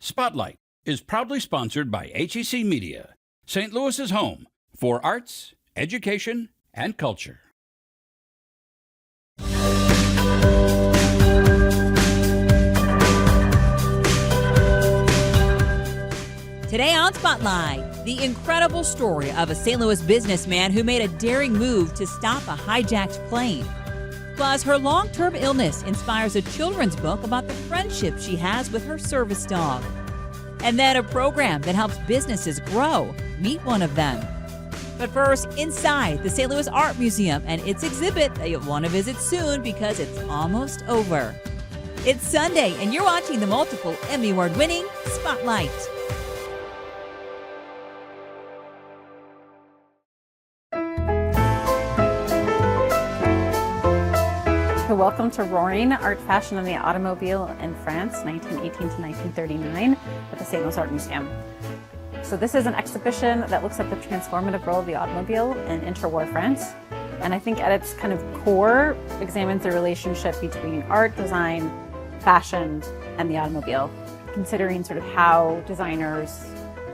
Spotlight is proudly sponsored by HEC Media, St. Louis's home for arts, education, and culture. Today on Spotlight, the incredible story of a St. Louis businessman who made a daring move to stop a hijacked plane. Plus, her long-term illness inspires a children's book about the friendship she has with her service dog. And then a program that helps businesses grow. Meet one of them. But first, inside the St. Louis Art Museum and its exhibit that you'll want to visit soon because it's almost over. It's Sunday, and you're watching the multiple Emmy Award-winning Spotlight. Welcome to Roaring, Art, Fashion, and the Automobile in France, 1918 to 1939 at the St. Louis Art Museum. So this is an exhibition that looks at the transformative role of the automobile in interwar France. And I think at its kind of core, examines the relationship between art, design, fashion, and the automobile, considering sort of how designers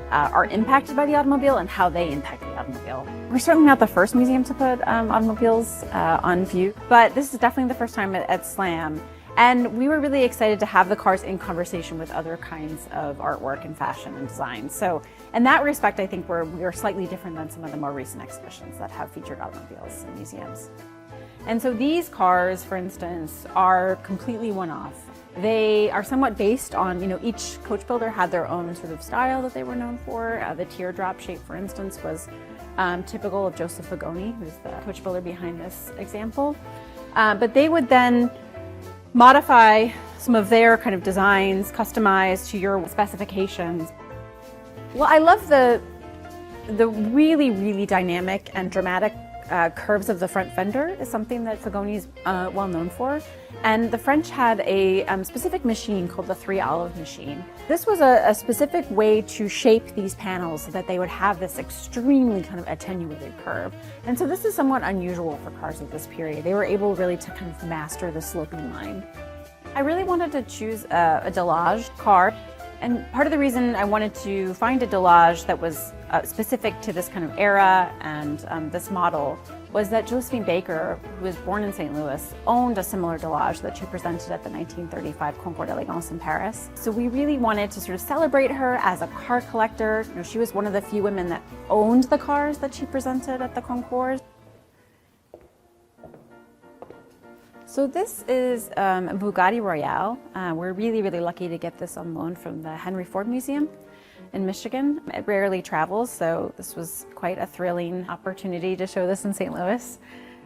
are impacted by the automobile and how they impact the automobile. We're certainly not the first museum to put automobiles on view, but this is definitely the first time at SLAM. And we were really excited to have the cars in conversation with other kinds of artwork and fashion and design. So in that respect, I think we're slightly different than some of the more recent exhibitions that have featured automobiles in museums. And so these cars, for instance, are completely one-off. They are somewhat based on, each coach builder had their own sort of style that they were known for. The teardrop shape, for instance, was typical of Joseph Fagoni, who's the coach builder behind this example. But they would then modify some of their kind of designs, customized to your specifications. Well, I love the really, really dynamic and dramatic curves of the front fender is something that Fagoni is well known for. And the French had a specific machine called the 3 olive machine. This was a specific way to shape these panels so that they would have this extremely kind of attenuated curve. And so this is somewhat unusual for cars of this period. They were able really to kind of master the sloping line. I really wanted to choose a Delage car. And part of the reason I wanted to find a Delage that was specific to this kind of era and this model was that Josephine Baker, who was born in St. Louis, owned a similar Delage that she presented at the 1935 Concours d'Elegance in Paris. So we really wanted to sort of celebrate her as a car collector. She was one of the few women that owned the cars that she presented at the concours. So this is a Bugatti Royale. We're really, really lucky to get this on loan from the Henry Ford Museum in Michigan. It rarely travels, so this was quite a thrilling opportunity to show this in St. Louis.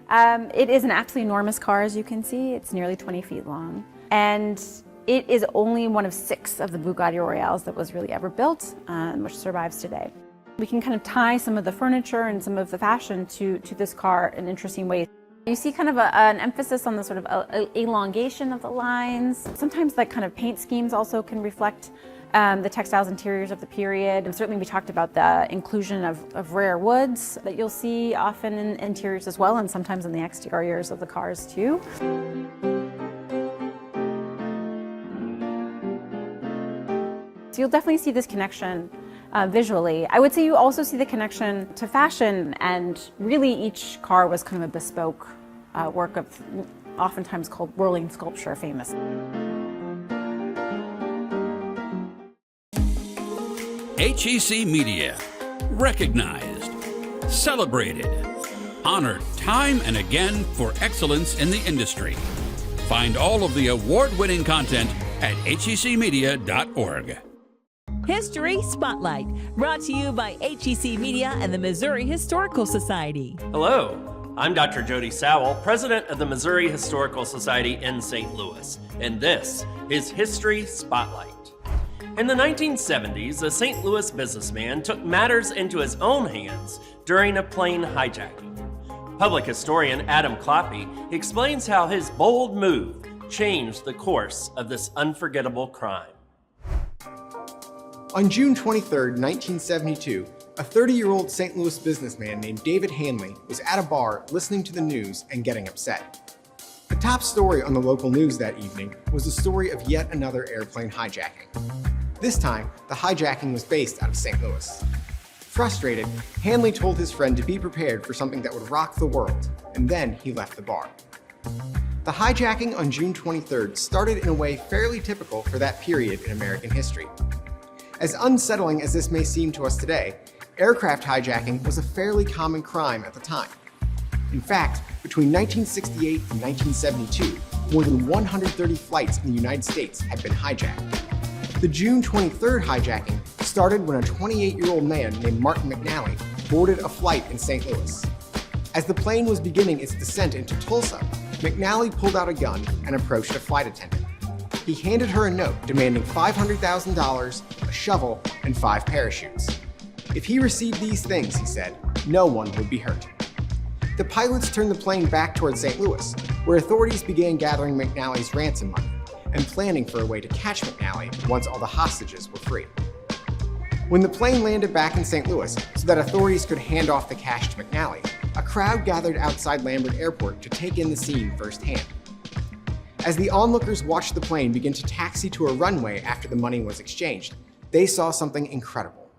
It is an absolutely enormous car, as you can see. It's nearly 20 feet long. And it is only one of 6 of the Bugatti Royales that was really ever built, which survives today. We can kind of tie some of the furniture and some of the fashion to this car in interesting ways. You see kind of an emphasis on the sort of elongation of the lines. Sometimes the kind of paint schemes also can reflect the textiles interiors of the period. And certainly we talked about the inclusion of rare woods that you'll see often in interiors as well, and sometimes in the exteriors of the cars too. So you'll definitely see this connection visually. I would say you also see the connection to fashion, and really each car was kind of a bespoke work of, oftentimes called whirling sculpture, famous. HEC Media. Recognized, celebrated, honored time and again for excellence in the industry. Find all of the award-winning content at hecmedia.org. History Spotlight, brought to you by HEC Media and the Missouri Historical Society. Hello, I'm Dr. Jody Sowell, president of the Missouri Historical Society in St. Louis, and this is History Spotlight. In the 1970s, a St. Louis businessman took matters into his own hands during a plane hijacking. Public historian Adam Kloppe explains how his bold move changed the course of this unforgettable crime. On June 23, 1972, a 30-year-old St. Louis businessman named David Hanley was at a bar listening to the news and getting upset. The top story on the local news that evening was the story of yet another airplane hijacking. This time, the hijacking was based out of St. Louis. Frustrated, Hanley told his friend to be prepared for something that would rock the world, and then he left the bar. The hijacking on June 23rd started in a way fairly typical for that period in American history. As unsettling as this may seem to us today, aircraft hijacking was a fairly common crime at the time. In fact, between 1968 and 1972, more than 130 flights in the United States had been hijacked. The June 23rd hijacking started when a 28-year-old man named Martin McNally boarded a flight in St. Louis. As the plane was beginning its descent into Tulsa, McNally pulled out a gun and approached a flight attendant. He handed her a note demanding $500,000, a shovel, and 5 parachutes. If he received these things, he said, no one would be hurt. The pilots turned the plane back toward St. Louis, where authorities began gathering McNally's ransom money and planning for a way to catch McNally once all the hostages were free. When the plane landed back in St. Louis so that authorities could hand off the cash to McNally, a crowd gathered outside Lambert Airport to take in the scene firsthand. As the onlookers watched the plane begin to taxi to a runway after the money was exchanged, they saw something incredible.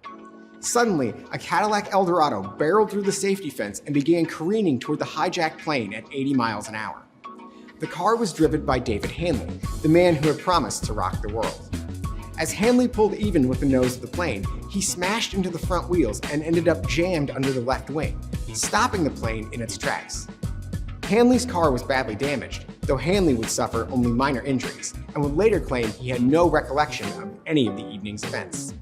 Suddenly, a Cadillac Eldorado barreled through the safety fence and began careening toward the hijacked plane at 80 miles an hour. The car was driven by David Hanley, the man who had promised to rock the world. As Hanley pulled even with the nose of the plane, he smashed into the front wheels and ended up jammed under the left wing, stopping the plane in its tracks. Hanley's car was badly damaged, though Hanley would suffer only minor injuries and would later claim he had no recollection of any of the evening's events.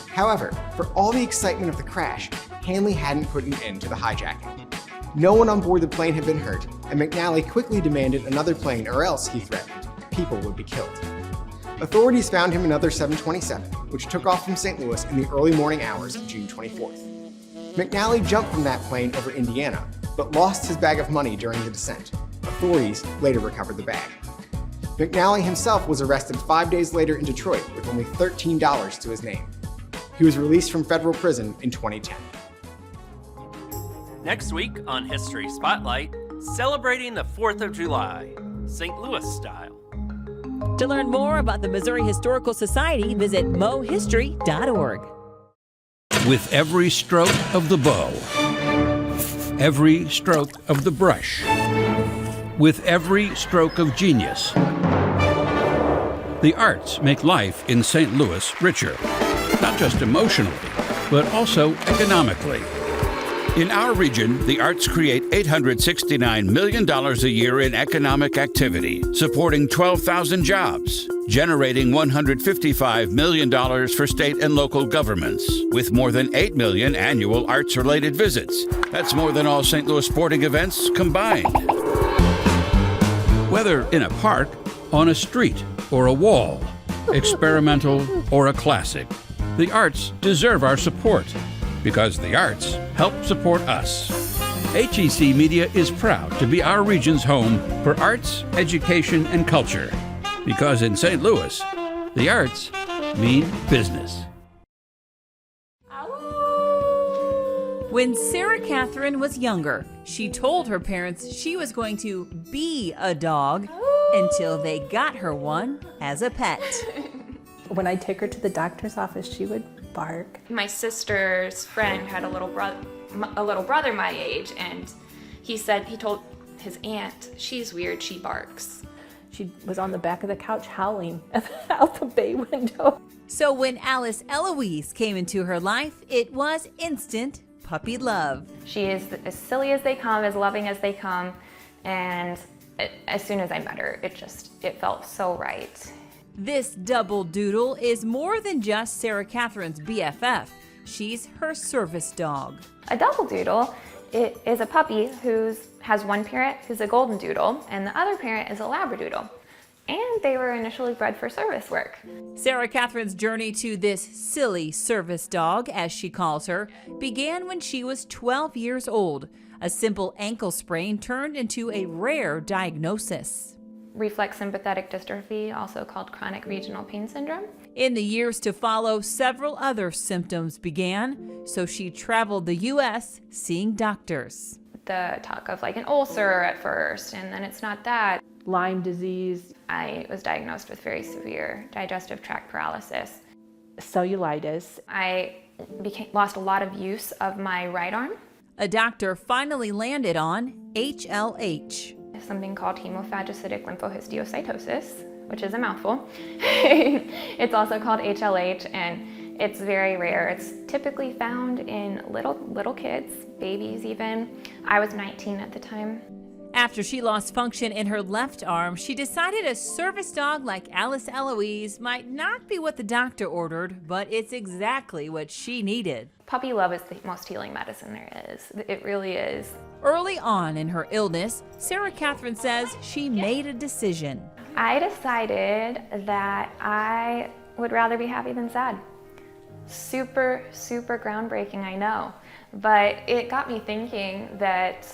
However, for all the excitement of the crash, Hanley hadn't put an end to the hijacking. No one on board the plane had been hurt, and McNally quickly demanded another plane, or else, he threatened, people would be killed. Authorities found him another 727, which took off from St. Louis in the early morning hours of June 24th. McNally jumped from that plane over Indiana, but lost his bag of money during the descent. Authorities later recovered the bag. McNally himself was arrested 5 days later in Detroit with only $13 to his name. He was released from federal prison in 2010. Next week on History Spotlight, celebrating the 4th of July, St. Louis style. To learn more about the Missouri Historical Society, visit mohistory.org. With every stroke of the bow, every stroke of the brush, with every stroke of genius, the arts make life in St. Louis richer, not just emotionally, but also economically. In our region, the arts create $869 million a year in economic activity, supporting 12,000 jobs, generating $155 million for state and local governments, with more than 8 million annual arts-related visits. That's more than all St. Louis sporting events combined. Whether in a park, on a street, or a wall, experimental or a classic, the arts deserve our support, because the arts help support us. HEC Media is proud to be our region's home for arts, education, and culture, because in St. Louis, the arts mean business. When Sarah Catherine was younger, she told her parents she was going to be a dog until they got her one as a pet. When I took her to the doctor's office, she would bark. My sister's friend had a little brother my age, and he told his aunt, she's weird, she barks. She was on the back of the couch howling out the bay window. So when Alice Eloise came into her life, it was instant puppy love. She is as silly as they come, as loving as they come, and as soon as I met her, it felt so right. This double doodle is more than just Sarah Catherine's BFF. She's her service dog. A double doodle is a puppy who has one parent who's a golden doodle, and the other parent is a labradoodle. And they were initially bred for service work. Sarah Catherine's journey to this silly service dog, as she calls her, began when she was 12 years old. A simple ankle sprain turned into a rare diagnosis. Reflex sympathetic dystrophy, also called chronic regional pain syndrome. In the years to follow, several other symptoms began, so she traveled the U.S. seeing doctors. The talk of like an ulcer at first, and then it's not that. Lyme disease. I was diagnosed with very severe digestive tract paralysis. cellulitis. I lost a lot of use of my right arm. A doctor finally landed on HLH. Something called hemophagocytic lymphohistiocytosis, which is a mouthful. It's also called HLH, and it's very rare. It's typically found in little kids, babies even. I was 19 at the time. After she lost function in her left arm, she decided a service dog like Alice Eloise might not be what the doctor ordered, but it's exactly what she needed. Puppy love is the most healing medicine there is. It really is. Early on in her illness, Sarah Catherine says she made a decision. I decided that I would rather be happy than sad. Super, super groundbreaking, I know. But it got me thinking that,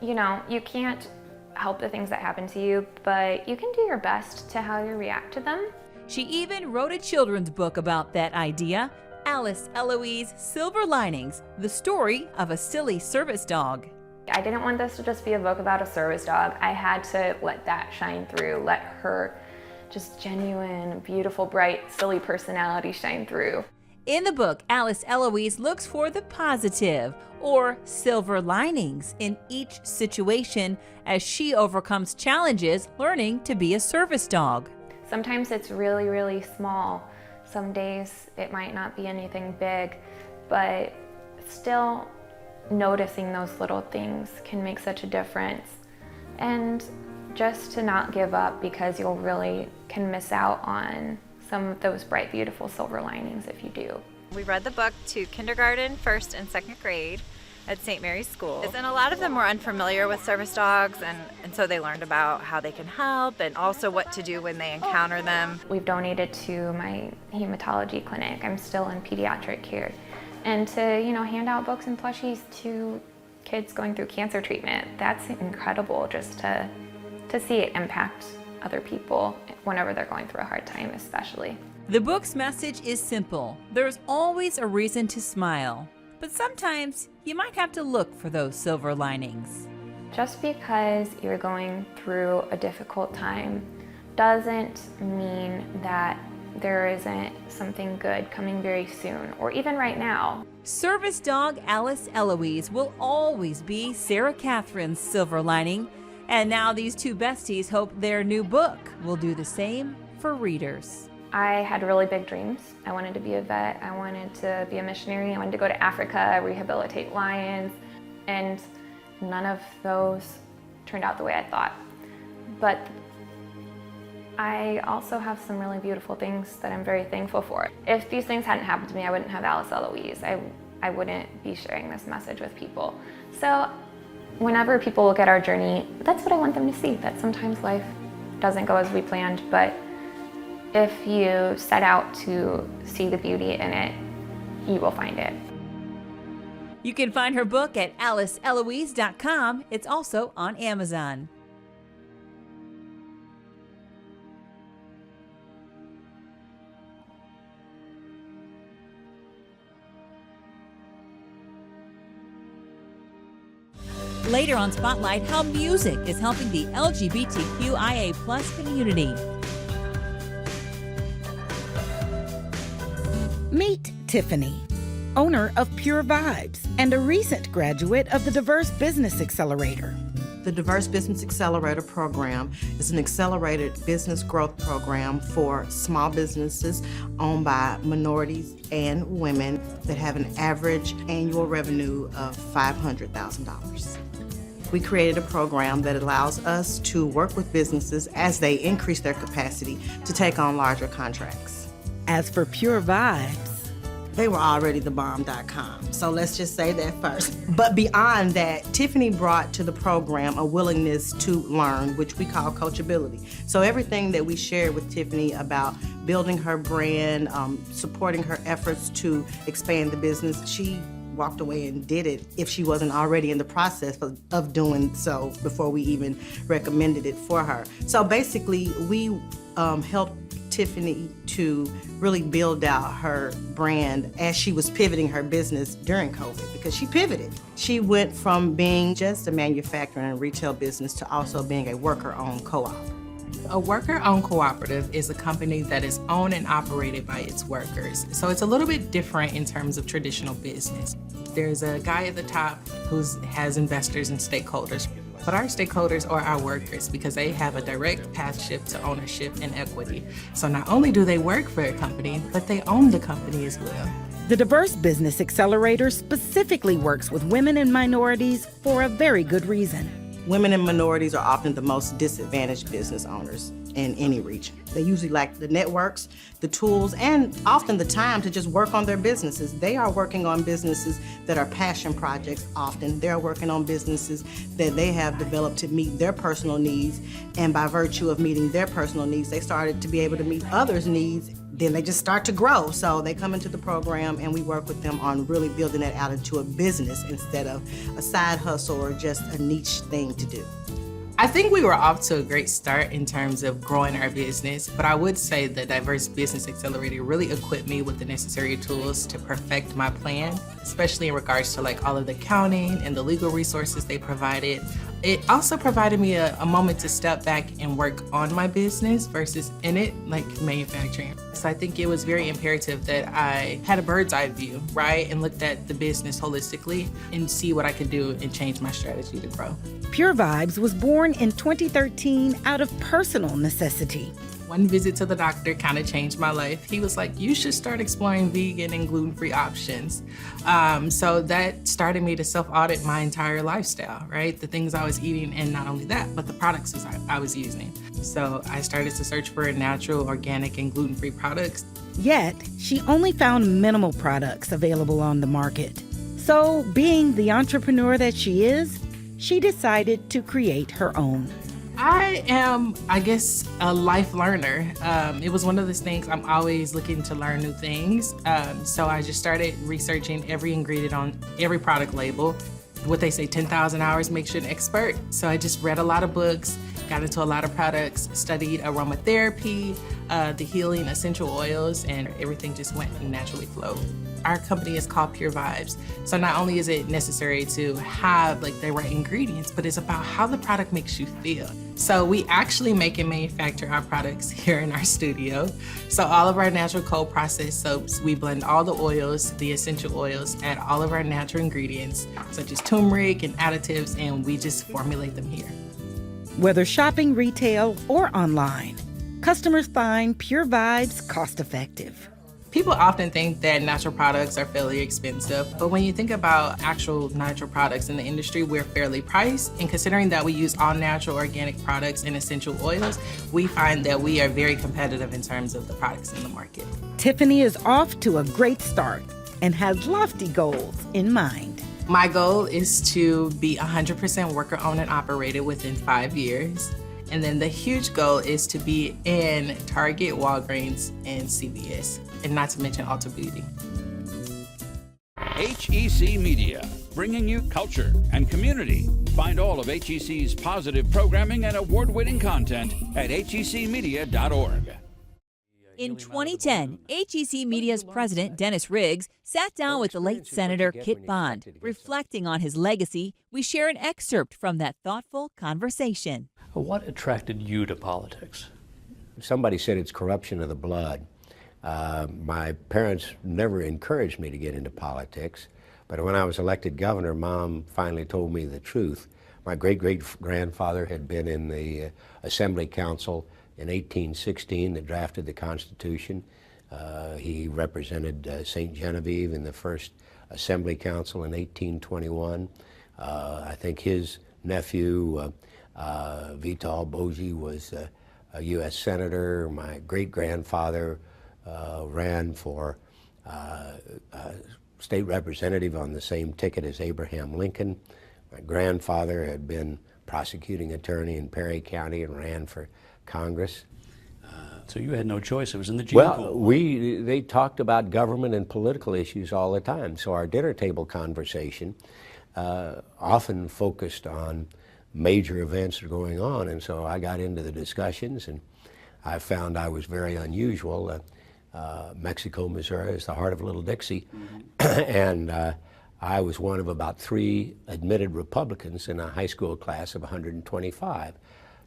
you know, you can't help the things that happen to you, but you can do your best to how you react to them. She even wrote a children's book about that idea, Alice Eloise Silver Linings, the story of a silly service dog. I didn't want this to just be a book about a service dog. I had to let that shine through, let her just genuine, beautiful, bright, silly personality shine through. In the book, Alice Eloise looks for the positive, or silver linings, in each situation as she overcomes challenges learning to be a service dog. Sometimes it's really, really small. Some days it might not be anything big, but still noticing those little things can make such a difference. And just to not give up, because you'll really can miss out on some of those bright, beautiful silver linings if you do. We read the book to kindergarten, first and second grade at St. Mary's School. And a lot of them were unfamiliar with service dogs, and so they learned about how they can help and also what to do when they encounter them. We've donated to my hematology clinic. I'm still in pediatric care. And to, you know, hand out books and plushies to kids going through cancer treatment, that's incredible, just to see it impact other people whenever they're going through a hard time, especially. The book's message is simple. There's always a reason to smile, but sometimes you might have to look for those silver linings. Just because you're going through a difficult time doesn't mean that there isn't something good coming very soon, or even right now. Service dog Alice Eloise will always be Sarah Catherine's silver lining, and now these two besties hope their new book will do the same for readers. I had really big dreams. I wanted to be a vet, I wanted to be a missionary, I wanted to go to Africa, rehabilitate lions, and none of those turned out the way I thought. But I also have some really beautiful things that I'm very thankful for. If these things hadn't happened to me, I wouldn't have Alice Eloise. I wouldn't be sharing this message with people. So whenever people look at our journey, that's what I want them to see, that sometimes life doesn't go as we planned, but if you set out to see the beauty in it, you will find it. You can find her book at aliceeloise.com. It's also on Amazon. Later on Spotlight, how music is helping the LGBTQIA+ community. Meet Tiffany, owner of Pure Vibes and a recent graduate of the Diverse Business Accelerator. The Diverse Business Accelerator program is an accelerated business growth program for small businesses owned by minorities and women that have an average annual revenue of $500,000. We created a program that allows us to work with businesses as they increase their capacity to take on larger contracts. As for Pure Vibes, they were already thebomb.com, so let's just say that first. But beyond that, Tiffany brought to the program a willingness to learn, which we call coachability. So everything that we shared with Tiffany about building her brand, supporting her efforts to expand the business, she walked away and did it if she wasn't already in the process of doing so before we even recommended it for her. So basically, we helped Tiffany to really build out her brand as she was pivoting her business during COVID, because she pivoted. She went from being just a manufacturing and retail business to also being a worker-owned co-op. A worker-owned cooperative is a company that is owned and operated by its workers. So it's a little bit different in terms of traditional business. There's a guy at the top who has investors and stakeholders. But our stakeholders are our workers because they have a direct pathship to ownership and equity. So not only do they work for a company, but they own the company as well. The Diverse Business Accelerator specifically works with women and minorities for a very good reason. Women and minorities are often the most disadvantaged business owners in any region. They usually lack the networks, the tools, and often the time to just work on their businesses. They are working on businesses that are passion projects often. They're working on businesses that they have developed to meet their personal needs, and by virtue of meeting their personal needs, they started to be able to meet others' needs. Then they just start to grow. So they come into the program and we work with them on really building that out into a business instead of a side hustle or just a niche thing to do. I think we were off to a great start in terms of growing our business, but I would say the Diverse Business Accelerator really equipped me with the necessary tools to perfect my plan, especially in regards to like all of the accounting and the legal resources they provided. It also provided me a moment to step back and work on my business versus in it, like manufacturing. So I think it was very imperative that I had a bird's eye view, right? And looked at the business holistically and see what I could do and change my strategy to grow. Pure Vibes was born in 2013 out of personal necessity. One visit to the doctor kind of changed my life. He was like, you should start exploring vegan and gluten-free options. So that started me to self-audit my entire lifestyle, right? The things I was eating, and not only that, but the products I was using. So I started to search for natural, organic, and gluten-free products. Yet, she only found minimal products available on the market. So, being the entrepreneur that she is, she decided to create her own. I am, I guess, a life learner. It was one of those things, I'm always looking to learn new things. So I just started researching every ingredient on every product label. What they say, 10,000 hours makes you an expert. So I just read a lot of books, got into a lot of products, studied aromatherapy, the healing essential oils, and everything just went and naturally flowed. Our company is called Pure Vibes. So not only is it necessary to have like the right ingredients, but it's about how the product makes you feel. So we actually make and manufacture our products here in our studio. So all of our natural cold processed soaps, we blend all the oils, the essential oils, add all of our natural ingredients, such as turmeric and additives, and we just formulate them here. Whether shopping retail or online, customers find Pure Vibes cost-effective. People often think that natural products are fairly expensive, but when you think about actual natural products in the industry, we're fairly priced. And considering that we use all natural organic products and essential oils, we find that we are very competitive in terms of the products in the market. Tiffany is off to a great start and has lofty goals in mind. My goal is to be 100% worker-owned and operated within 5 years. And then the huge goal is to be in Target, Walgreens, and CVS, and not to mention Ulta Beauty. HEC Media, bringing you culture and community. Find all of HEC's positive programming and award-winning content at hecmedia.org. In 2010, HEC Media's president, Dennis Riggs, sat down with the late Senator Kit Bond. Reflecting on his legacy, we share an excerpt from that thoughtful conversation. What attracted you to politics? Somebody said it's corruption of the blood. My parents never encouraged me to get into politics, but when I was elected governor, Mom finally told me the truth. My great-great-grandfather had been in the Assembly Council in 1816 that drafted the Constitution. He represented St. Genevieve in the first Assembly Council in 1821. I think his nephew, Vital Boji, was a U.S. Senator. My great-grandfather ran for state representative on the same ticket as Abraham Lincoln. My grandfather had been prosecuting attorney in Perry County and ran for Congress. So you had no choice, it was in the gene pool. They talked about government and political issues all the time, so our dinner table conversation often focused on major events that are going on, and so I got into the discussions, and I found I was very unusual. Mexico, Missouri is the heart of Little Dixie, and I was one of about 3 admitted Republicans in a high school class of 125.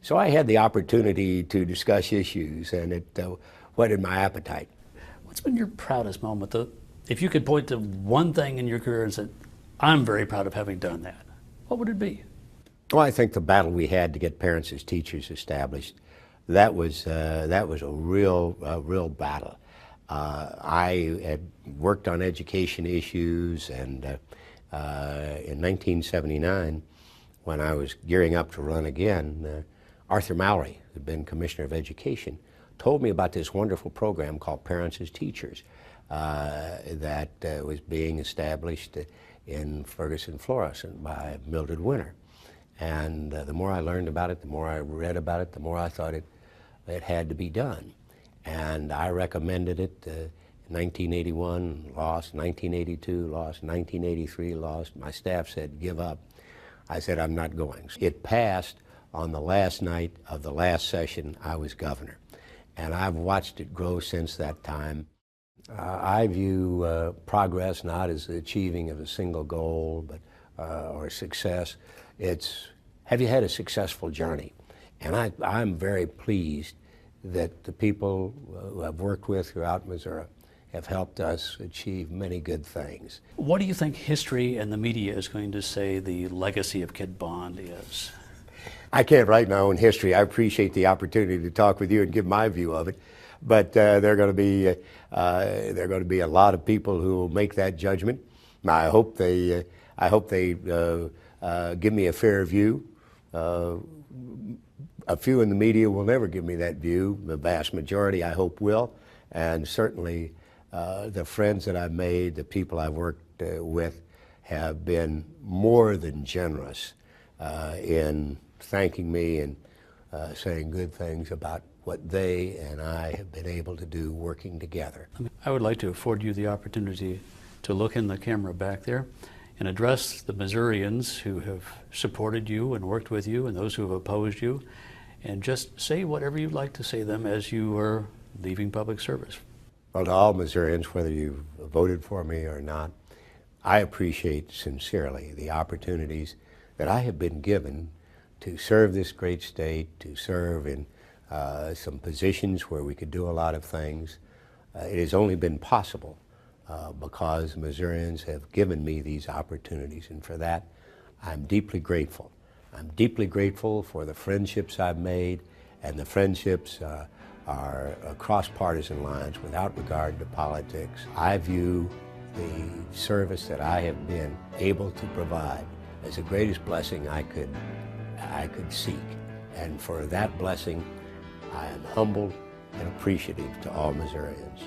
So I had the opportunity to discuss issues, and it whetted my appetite. What's been your proudest moment? If you could point to one thing in your career and say, I'm very proud of having done that, what would it be? Well, I think the battle we had to get parents as teachers established, that was a real battle. I had worked on education issues, and in 1979, when I was gearing up to run again, Arthur Mallory, who had been Commissioner of Education, told me about this wonderful program called Parents as Teachers that was being established in Ferguson, Florissant by Mildred Winter. And the more I learned about it, the more I read about it, the more I thought it had to be done. And I recommended it. 1981, lost. 1982, lost. 1983, lost. My staff said, give up. I said, I'm not going. It passed on the last night of the last session I was governor. And I've watched it grow since that time. I view progress not as the achieving of a single goal, but or success. It's, have you had a successful journey? And I'm very pleased that the people who I've worked with throughout Missouri have helped us achieve many good things. What do you think history and the media is going to say the legacy of Kid Bond is? I can't write my own history. I appreciate the opportunity to talk with you and give my view of it, but there are going to be a lot of people who will make that judgment. I hope they give me a fair view. A few in the media will never give me that view. The vast majority, I hope, will, and certainly the friends that I've made, the people I've worked with, have been more than generous in thanking me and saying good things about what they and I have been able to do working together. I would like to afford you the opportunity to look in the camera back there and address the Missourians who have supported you and worked with you and those who have opposed you, and just say whatever you'd like to say to them as you are leaving public service. Well, to all Missourians, whether you voted for me or not, I appreciate sincerely the opportunities that I have been given to serve this great state, to serve in some positions where we could do a lot of things. It has only been possible because Missourians have given me these opportunities, and for that, I'm deeply grateful. I'm deeply grateful for the friendships I've made, and the friendships are across partisan lines without regard to politics. I view the service that I have been able to provide as the greatest blessing I could seek. And for that blessing, I am humbled and appreciative to all Missourians.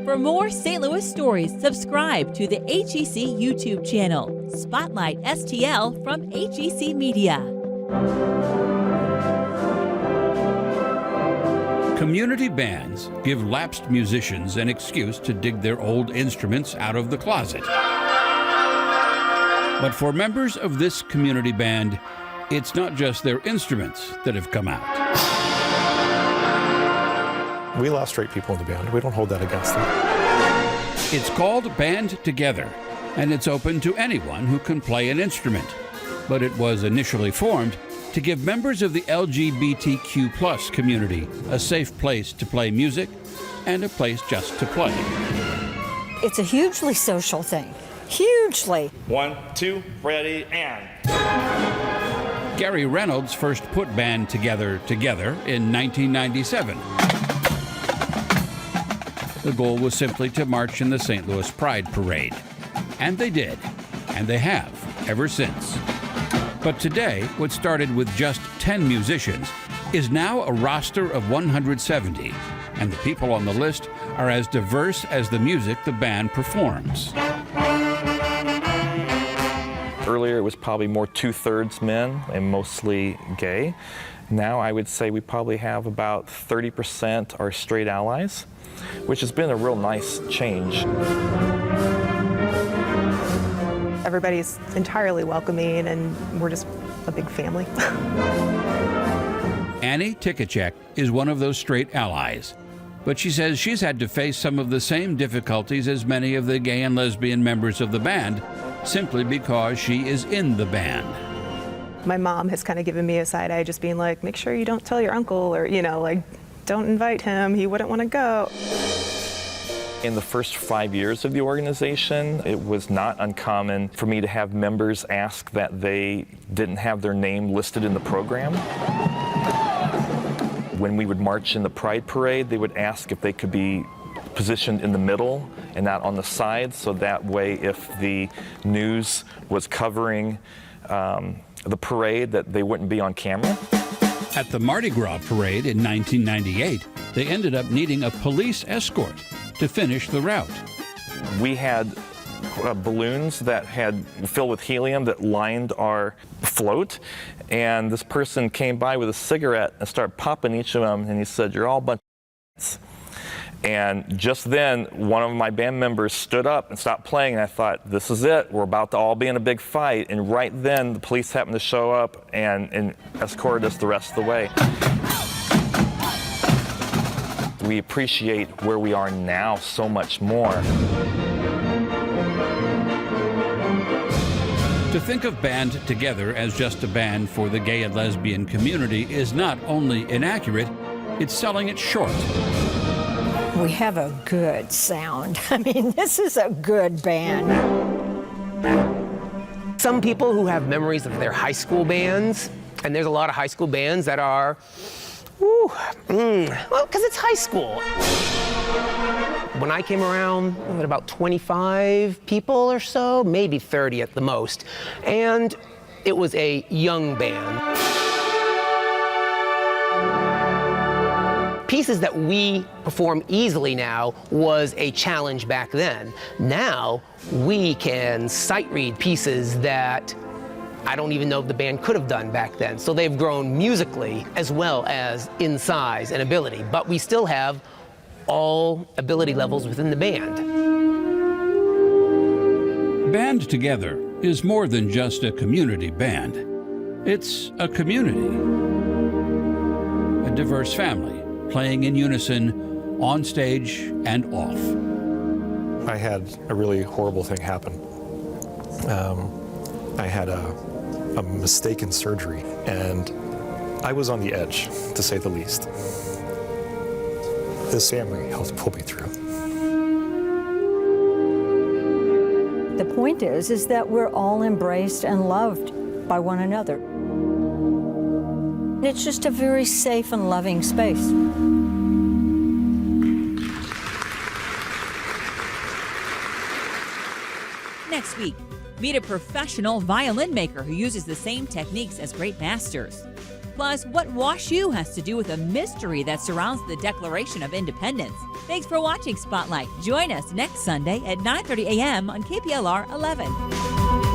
For more St. Louis stories, subscribe to the HEC YouTube channel. Spotlight STL from HEC Media. Community bands give lapsed musicians an excuse to dig their old instruments out of the closet. But for members of this community band, it's not just their instruments that have come out. We allow straight people in the band. We don't hold that against them. It's called Band Together, and it's open to anyone who can play an instrument. But it was initially formed to give members of the LGBTQ+ community a safe place to play music and a place just to play. It's a hugely social thing. Hugely. 1, 2, ready, and. Gary Reynolds first put Band Together in 1997. The goal was simply to march in the St. Louis Pride Parade. And they did. And they have ever since. But today, what started with just 10 musicians is now a roster of 170. And the people on the list are as diverse as the music the band performs. Earlier, it was probably more 2/3 men and mostly gay. Now, I would say we probably have about 30% are straight allies, which has been a real nice change. Everybody's entirely welcoming, and we're just a big family. Annie Tikacek is one of those straight allies. But she says she's had to face some of the same difficulties as many of the gay and lesbian members of the band simply because she is in the band. My mom has kind of given me a side eye, just being like, make sure you don't tell your uncle, or, like, don't invite him, he wouldn't want to go. In the first 5 years of the organization, it was not uncommon for me to have members ask that they didn't have their name listed in the program. When we would march in the Pride Parade, they would ask if they could be positioned in the middle and not on the sides, so that way if the news was covering the parade, that they wouldn't be on camera. At the Mardi Gras parade in 1998, they ended up needing a police escort to finish the route. We had balloons that had filled with helium that lined our float, and this person came by with a cigarette and started popping each of them, and he said, "You're all a bunch of s***." And just then, one of my band members stood up and stopped playing, and I thought, this is it, we're about to all be in a big fight. And right then, the police happened to show up and escorted us the rest of the way. We appreciate where we are now so much more. To think of Band Together as just a band for the gay and lesbian community is not only inaccurate, it's selling it short. We have a good sound. I mean, this is a good band. Some people who have memories of their high school bands, and there's a lot of high school bands that are, well, because it's high school. When I came around, there were about 25 people or so, maybe 30 at the most, and it was a young band. Pieces that we perform easily now was a challenge back then. Now, we can sight read pieces that I don't even know if the band could have done back then. So they've grown musically as well as in size and ability, but we still have all ability levels within the band. Band Together is more than just a community band. It's a community, a diverse family, playing in unison, on stage and off. I had a really horrible thing happen. I had a mistaken surgery, and I was on the edge, to say the least. This family helped pull me through. The point is that we're all embraced and loved by one another. It's just a very safe and loving space. Next week, meet a professional violin maker who uses the same techniques as great masters. Plus, what WashU has to do with a mystery that surrounds the Declaration of Independence. Thanks for watching Spotlight. Join us next Sunday at 9:30 a.m. on KPLR 11.